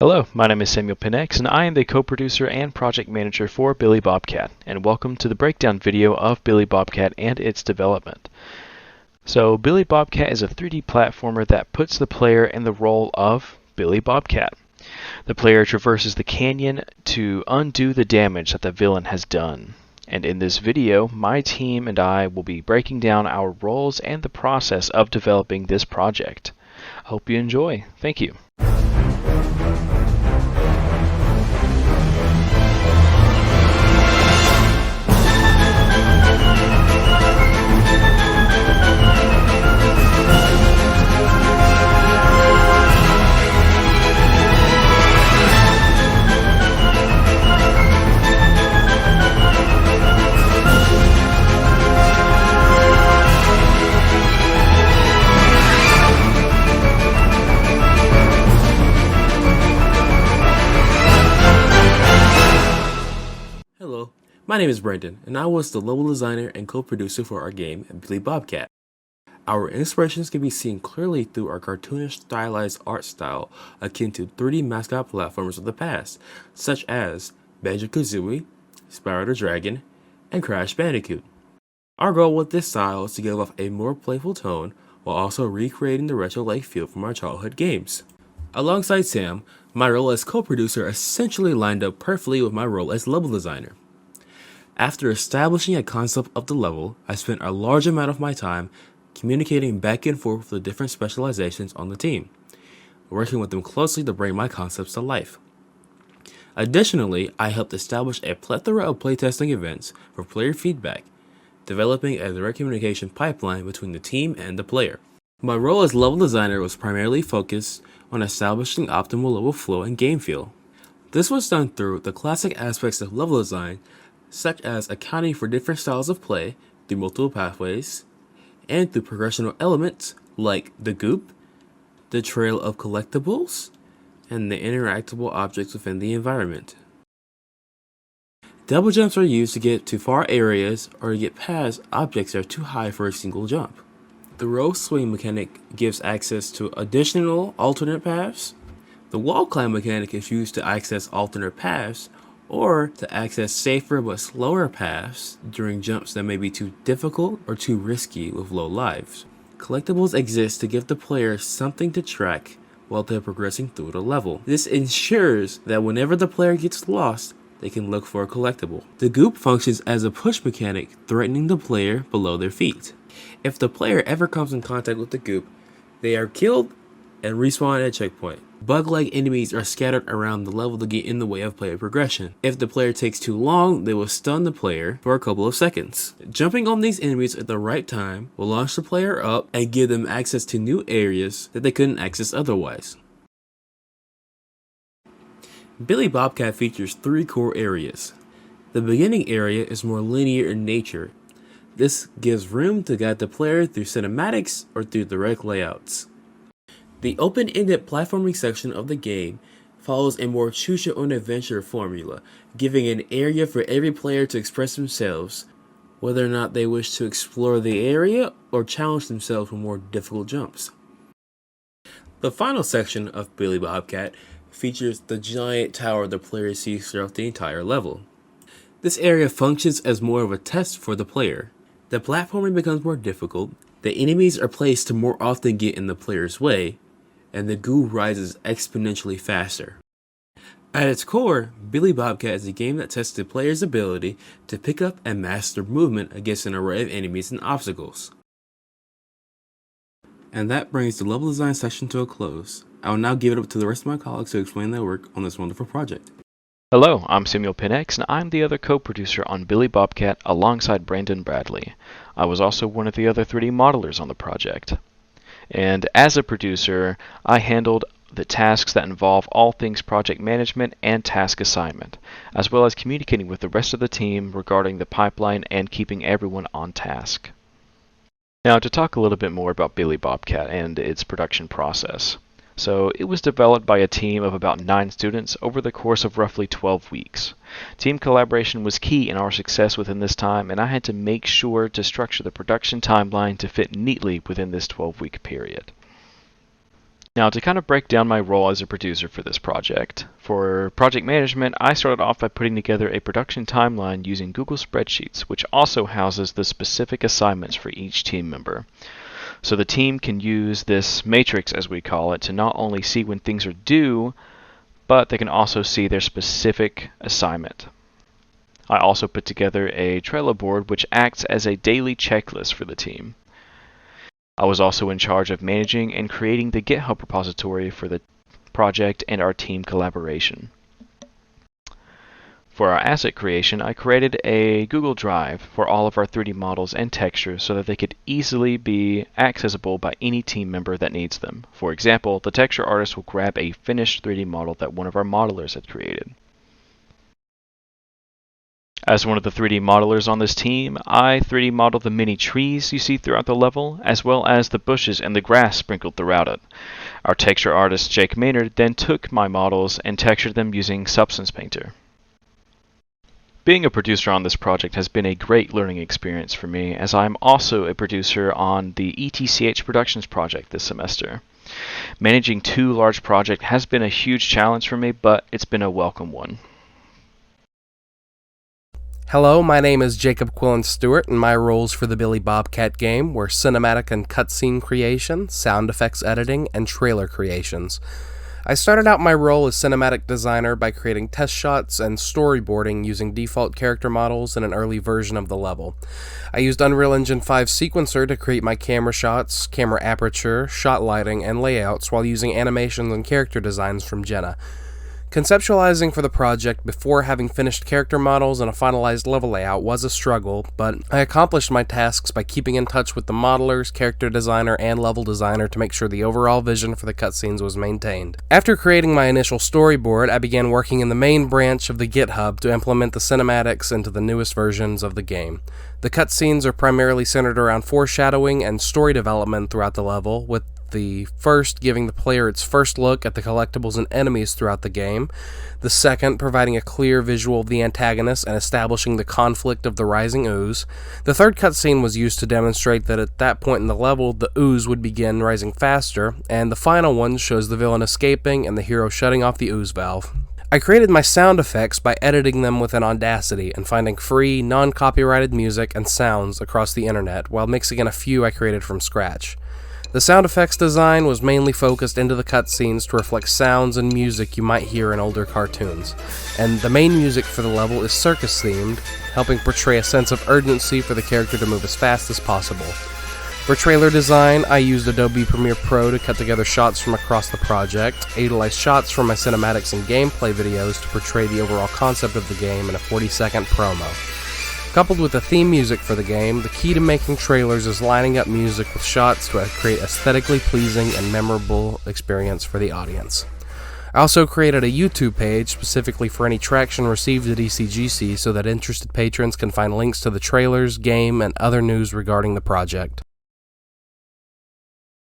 Hello, my name is Samuel Pinex, and I am the co-producer and project manager for Billy Bobcat, and welcome to the breakdown video of Billy Bobcat and its development. So, Billy Bobcat is a 3D platformer that puts the player in the role of Billy Bobcat. The player traverses the canyon to undo the damage that the villain has done. And in this video, my team and I will be breaking down our roles and the process of developing this project. I hope you enjoy. Thank you. Hello, my name is Brendan, and I was the level designer and co-producer for our game, Billy Bobcat. Our inspirations can be seen clearly through our cartoonish stylized art style akin to 3D mascot platformers of the past, such as Banjo-Kazooie, Spyro the Dragon, and Crash Bandicoot. Our goal with this style is to give off a more playful tone while also recreating the retro-like feel from our childhood games. Alongside Sam, my role as co-producer essentially lined up perfectly with my role as level designer. After establishing a concept of the level, I spent a large amount of my time communicating back and forth with the different specializations on the team, working with them closely to bring my concepts to life. Additionally, I helped establish a plethora of playtesting events for player feedback, developing a direct communication pipeline between the team and the player. My role as level designer was primarily focused on establishing optimal level flow and game feel. This was done through the classic aspects of level design, such as accounting for different styles of play through multiple pathways, and through progressional elements like the goop, the trail of collectibles, and the interactable objects within the environment. Double jumps are used to get to far areas or to get past objects that are too high for a single jump. The row swing mechanic gives access to additional alternate paths. The wall climb mechanic is used to access alternate paths or to access safer but slower paths during jumps that may be too difficult or too risky with low lives. Collectibles exist to give the player something to track while they're progressing through the level. This ensures that whenever the player gets lost, they can look for a collectible. The goop functions as a push mechanic, threatening the player below their feet. If the player ever comes in contact with the goop, they are killed and respawn at a checkpoint. Bug-like enemies are scattered around the level to get in the way of player progression. If the player takes too long, they will stun the player for a couple of seconds. Jumping on these enemies at the right time will launch the player up and give them access to new areas that they couldn't access otherwise. Billy Bobcat features 3 core areas. The beginning area is more linear in nature. This gives room to guide the player through cinematics or through direct layouts. The open-ended platforming section of the game follows a more choose-your-own-adventure formula, giving an area for every player to express themselves, whether or not they wish to explore the area or challenge themselves with more difficult jumps. The final section of Billy Bobcat features the giant tower the player sees throughout the entire level. This area functions as more of a test for the player. The platforming becomes more difficult, the enemies are placed to more often get in the player's way, and the goo rises exponentially faster. At its core, Billy Bobcat is a game that tests the player's ability to pick up and master movement against an array of enemies and obstacles. And that brings the level design section to a close. I will now give it up to the rest of my colleagues to explain their work on this wonderful project. Hello, I'm Samuel Pinex, and I'm the other co-producer on Billy Bobcat alongside Brandon Bradley. I was also one of the other 3D modelers on the project. And as a producer, I handled the tasks that involve all things project management and task assignment, as well as communicating with the rest of the team regarding the pipeline and keeping everyone on task. Now, to talk a little bit more about Billy Bobcat and its production process. So it was developed by a team of about 9 students over the course of roughly 12 weeks. Team collaboration was key in our success within this time, and I had to make sure to structure the production timeline to fit neatly within this 12-week period. Now, to kind of break down my role as a producer for this project, for project management, I started off by putting together a production timeline using Google Spreadsheets, which also houses the specific assignments for each team member. So the team can use this matrix, as we call it, to not only see when things are due, but they can also see their specific assignment. I also put together a Trello board which acts as a daily checklist for the team. I was also in charge of managing and creating the GitHub repository for the project and our team collaboration. For our asset creation, I created a Google Drive for all of our 3D models and textures so that they could easily be accessible by any team member that needs them. For example, the texture artist will grab a finished 3D model that one of our modelers had created. As one of the 3D modelers on this team, I 3D modeled the many trees you see throughout the level, as well as the bushes and the grass sprinkled throughout it. Our texture artist Jake Maynard then took my models and textured them using Substance Painter. Being a producer on this project has been a great learning experience for me, as I am also a producer on the ETCH Productions project this semester. Managing two large projects has been a huge challenge for me, but it's been a welcome one. Hello, my name is Jacob Quillen Stewart, and my roles for the Billy Bobcat game were cinematic and cutscene creation, sound effects editing, and trailer creations. I started out my role as cinematic designer by creating test shots and storyboarding using default character models in an early version of the level. I used Unreal Engine 5 Sequencer to create my camera shots, camera aperture, shot lighting, and layouts while using animations and character designs from Jenna. Conceptualizing for the project before having finished character models and a finalized level layout was a struggle, but I accomplished my tasks by keeping in touch with the modelers, character designer, and level designer to make sure the overall vision for the cutscenes was maintained. After creating my initial storyboard, I began working in the main branch of the GitHub to implement the cinematics into the newest versions of the game. The cutscenes are primarily centered around foreshadowing and story development throughout the level, with the first giving the player its first look at the collectibles and enemies throughout the game, the second providing a clear visual of the antagonist and establishing the conflict of the rising ooze. The third cutscene was used to demonstrate that at that point in the level, the ooze would begin rising faster, and the final one shows the villain escaping and the hero shutting off the ooze valve. I created my sound effects by editing them within Audacity and finding free, non-copyrighted music and sounds across the internet while mixing in a few I created from scratch. The sound effects design was mainly focused into the cutscenes to reflect sounds and music you might hear in older cartoons, and the main music for the level is circus-themed, helping portray a sense of urgency for the character to move as fast as possible. For trailer design, I used Adobe Premiere Pro to cut together shots from across the project, utilized shots from my cinematics and gameplay videos to portray the overall concept of the game in a 40-second promo. Coupled with the theme music for the game, the key to making trailers is lining up music with shots to create aesthetically pleasing and memorable experience for the audience. I also created a YouTube page specifically for any traction received at ECGC so that interested patrons can find links to the trailers, game, and other news regarding the project.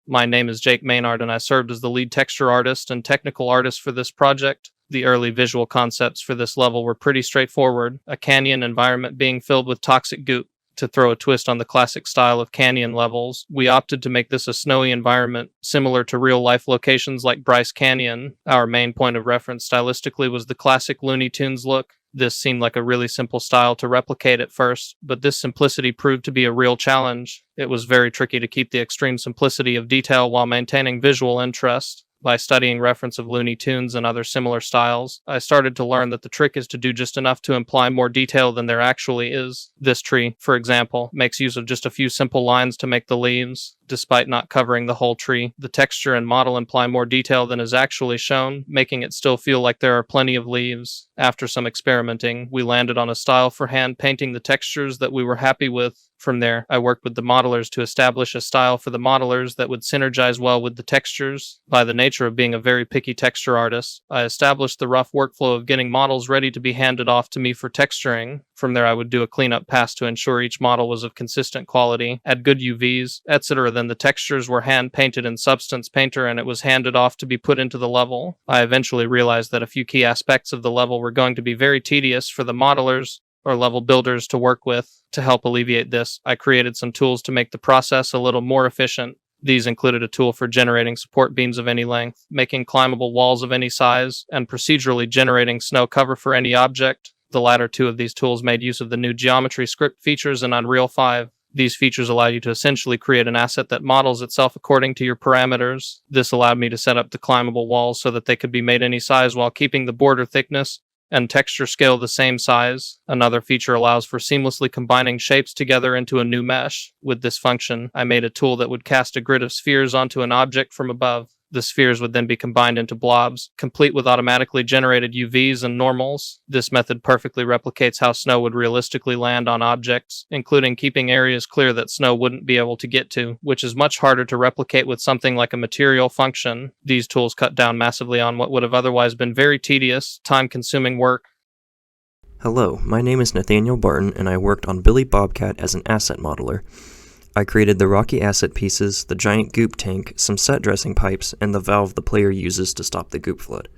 My name is Jake Maynard, and I served as the lead texture artist and technical artist for this project. The early visual concepts for this level were pretty straightforward, a canyon environment being filled with toxic goop. To throw a twist on the classic style of canyon levels, we opted to make this a snowy environment, similar to real-life locations like Bryce Canyon. Our main point of reference stylistically was the classic Looney Tunes look. This seemed like a really simple style to replicate at first, but this simplicity proved to be a real challenge. It was very tricky to keep the extreme simplicity of detail while maintaining visual interest. By studying reference of Looney Tunes and other similar styles, I started to learn that the trick is to do just enough to imply more detail than there actually is. This tree, for example, makes use of just a few simple lines to make the leaves. Despite not covering the whole tree, the texture and model imply more detail than is actually shown, making it still feel like there are plenty of leaves. After some experimenting, we landed on a style for hand painting the textures that we were happy with. From there, I worked with the modelers to establish a style for the modelers that would synergize well with the textures. By the nature of being a very picky texture artist, I established the rough workflow of getting models ready to be handed off to me for texturing. From there, I would do a cleanup pass to ensure each model was of consistent quality, add good UVs, etc. Then the textures were hand-painted in Substance Painter and it was handed off to be put into the level. I eventually realized that a few key aspects of the level were going to be very tedious for the modelers or level builders to work with. To help alleviate this, I created some tools to make the process a little more efficient. These included a tool for generating support beams of any length, making climbable walls of any size, and procedurally generating snow cover for any object. The latter two of these tools made use of the new geometry script features in Unreal 5. These features allow you to essentially create an asset that models itself according to your parameters. This allowed me to set up the climbable walls so that they could be made any size while keeping the border thickness and texture scale the same size. Another feature allows for seamlessly combining shapes together into a new mesh. With this function, I made a tool that would cast a grid of spheres onto an object from above. The spheres would then be combined into blobs, complete with automatically generated UVs and normals. This method perfectly replicates how snow would realistically land on objects, including keeping areas clear that snow wouldn't be able to get to, which is much harder to replicate with something like a material function. These tools cut down massively on what would have otherwise been very tedious, time-consuming work. Hello, my name is Nathaniel Barton, and I worked on Billy Bobcat as an asset modeler. I created the rocky asset pieces, the giant goop tank, some set dressing pipes, and the valve the player uses to stop the goop flood.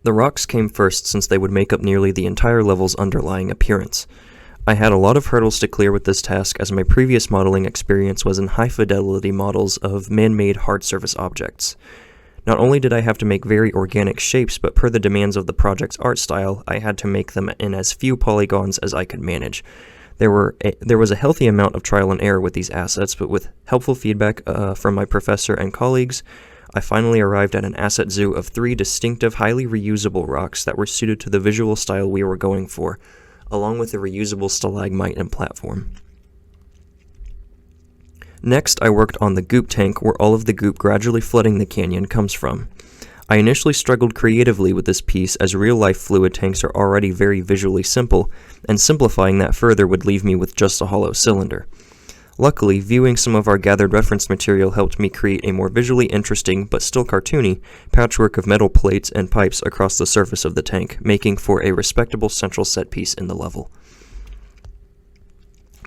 The rocks came first since they would make up nearly the entire level's underlying appearance. I had a lot of hurdles to clear with this task as my previous modeling experience was in high-fidelity models of man-made hard surface objects. Not only did I have to make very organic shapes, but per the demands of the project's art style, I had to make them in as few polygons as I could manage. There was a healthy amount of trial and error with these assets, but with helpful feedback from my professor and colleagues, I finally arrived at an asset zoo of 3 distinctive, highly reusable rocks that were suited to the visual style we were going for, along with a reusable stalagmite and platform. Next, I worked on the goop tank, where all of the goop gradually flooding the canyon comes from. I initially struggled creatively with this piece as real-life fluid tanks are already very visually simple, and simplifying that further would leave me with just a hollow cylinder. Luckily, viewing some of our gathered reference material helped me create a more visually interesting, but still cartoony, patchwork of metal plates and pipes across the surface of the tank, making for a respectable central set piece in the level.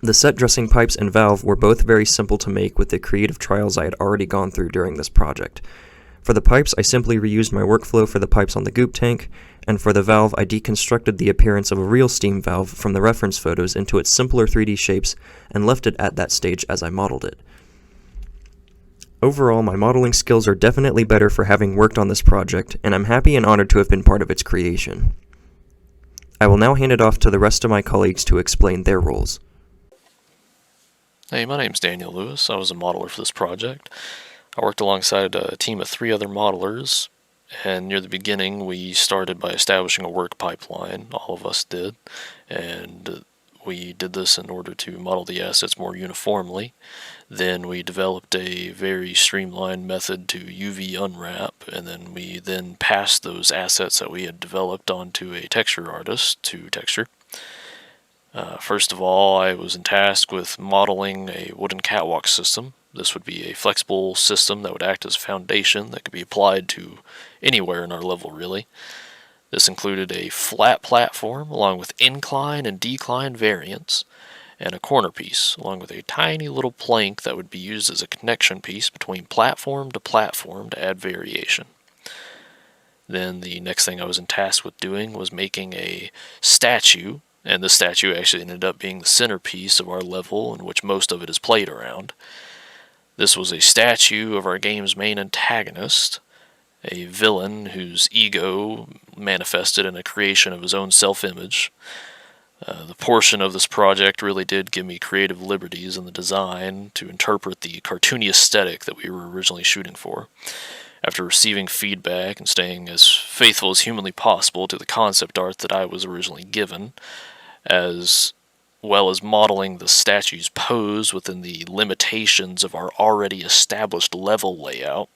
The set dressing pipes and valve were both very simple to make with the creative trials I had already gone through during this project. For the pipes, I simply reused my workflow for the pipes on the goop tank, and for the valve, I deconstructed the appearance of a real steam valve from the reference photos into its simpler 3D shapes and left it at that stage as I modeled it. Overall, my modeling skills are definitely better for having worked on this project, and I'm happy and honored to have been part of its creation. I will now hand it off to the rest of my colleagues to explain their roles. Hey, my name's Daniel Lewis. I was a modeler for this project. I worked alongside a team of 3 other modelers, and near the beginning we started by establishing a work pipeline, all of us did, and we did this in order to model the assets more uniformly. Then we developed a very streamlined method to UV unwrap, and then we passed those assets that we had developed onto a texture artist to texture. First of all, I was tasked with modeling a wooden catwalk system. This would be a flexible system that would act as a foundation that could be applied to anywhere in our level, really. This included a flat platform along with incline and decline variants, and a corner piece, along with a tiny little plank that would be used as a connection piece between platform to add variation. Then the next thing I was tasked with doing was making a statue, and this statue actually ended up being the centerpiece of our level, in which most of it is played around. This was a statue of our game's main antagonist, a villain whose ego manifested in a creation of his own self-image. The portion of this project really did give me creative liberties in the design to interpret the cartoony aesthetic that we were originally shooting for. After receiving feedback and staying as faithful as humanly possible to the concept art that I was originally given, as well as modeling the statue's pose within the limitations of our already established level layout.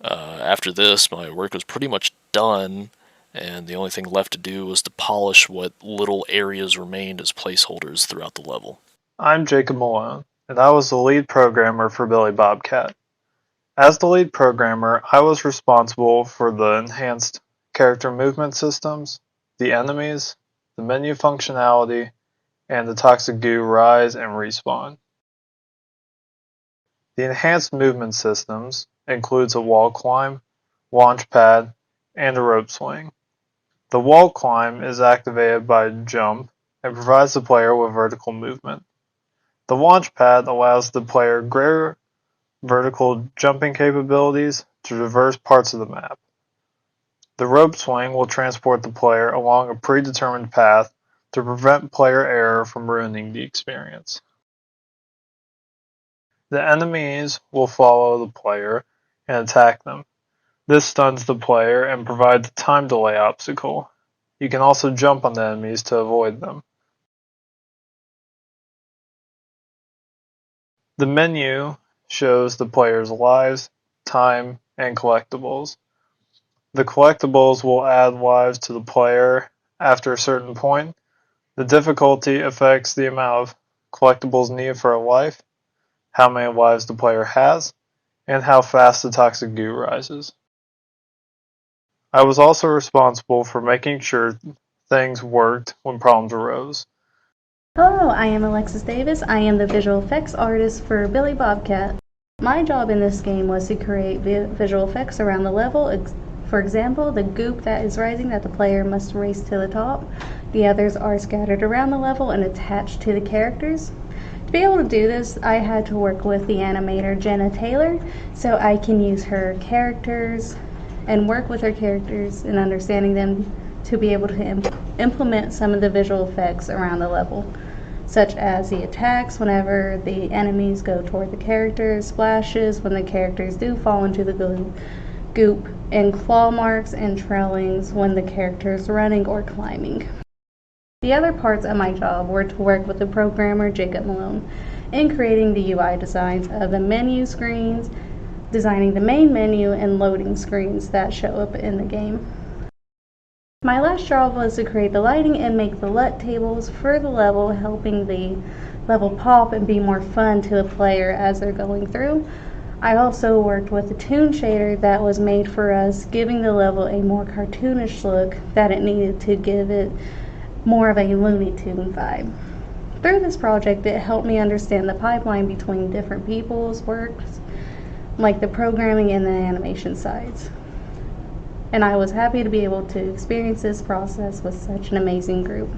After this, my work was pretty much done, and the only thing left to do was to polish what little areas remained as placeholders throughout the level. I'm Jacob Malone, and I was the lead programmer for Billy Bobcat. As the lead programmer, I was responsible for the enhanced character movement systems, the enemies, the menu functionality, and the toxic goo rise and respawn. The enhanced movement systems includes a wall climb, launch pad, and a rope swing. The wall climb is activated by jump and provides the player with vertical movement. The launch pad allows the player greater vertical jumping capabilities to traverse parts of the map. The rope swing will transport the player along a predetermined path to prevent player error from ruining the experience. The enemies will follow the player and attack them. This stuns the player and provides a time delay obstacle. You can also jump on the enemies to avoid them. The menu shows the player's lives, time, and collectibles. The collectibles will add lives to the player after a certain point. The difficulty affects the amount of collectibles needed for a life, how many lives the player has, and how fast the toxic goo rises. I was also responsible for making sure things worked when problems arose. Hello, I am Alexis Davis. I am the visual effects artist for Billy Bobcat. My job in this game was to create visual effects around the level. For example, the goop that is rising that the player must race to the top. The others are scattered around the level and attached to the characters. To be able to do this, I had to work with the animator Jenna Taylor, so I can use her characters and work with her characters and understanding them to be able to implement some of the visual effects around the level, such as the attacks whenever the enemies go toward the characters, splashes when the characters do fall into the goop, and claw marks and trailings when the character is running or climbing. The other parts of my job were to work with the programmer Jacob Malone in creating the UI designs of the menu screens, designing the main menu, and loading screens that show up in the game. My last job was to create the lighting and make the LUT tables for the level, helping the level pop and be more fun to the player as they're going through. I also worked with the toon shader that was made for us, giving the level a more cartoonish look that it needed to give it more of a Looney Tune vibe. Through this project, it helped me understand the pipeline between different people's works, like the programming and the animation sides. And I was happy to be able to experience this process with such an amazing group.